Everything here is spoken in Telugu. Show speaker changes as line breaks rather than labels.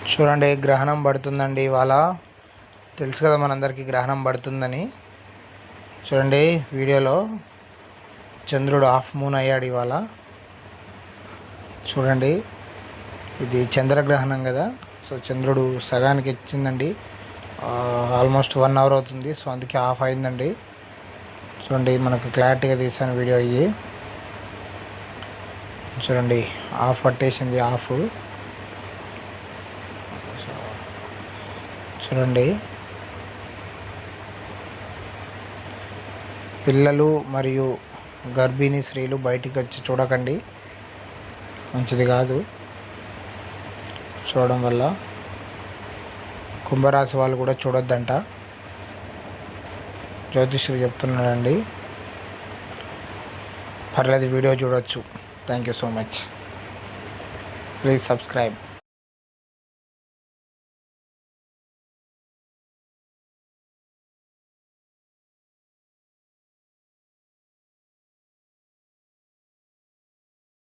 చూడండి, గ్రహణం పడుతుందండి ఇవాళ. తెలుసు కదా మనందరికీ గ్రహణం పడుతుందని. చూడండి వీడియోలో చంద్రుడు హాఫ్ మూన్ అయ్యాడు ఇవాళ. చూడండి, ఇది చంద్రగ్రహణం కదా. సో చంద్రుడు సగానికి వచ్చిందండి. ఆల్మోస్ట్ 1 అవర్ అవుతుంది. సో అందుకే ఆఫ్ అయిందండి. చూడండి, మనకు క్లారిటీగా తీసాను వీడియో ఇది. చూడండి, ఆఫ్ పట్టేసింది. ఆఫ్ చూడండి, పిల్లలు మరియు గర్భిణీ స్త్రీలు బయటికి వచ్చి చూడకండి, మంచిది కాదు చూడడం వల్ల. కుంభరాశి వాళ్ళు కూడా చూడొద్దంట, జ్యోతిష్యులు చెప్తున్నాడండి. పర్లేదు, వీడియో చూడొచ్చు. Thank you so much. Please subscribe.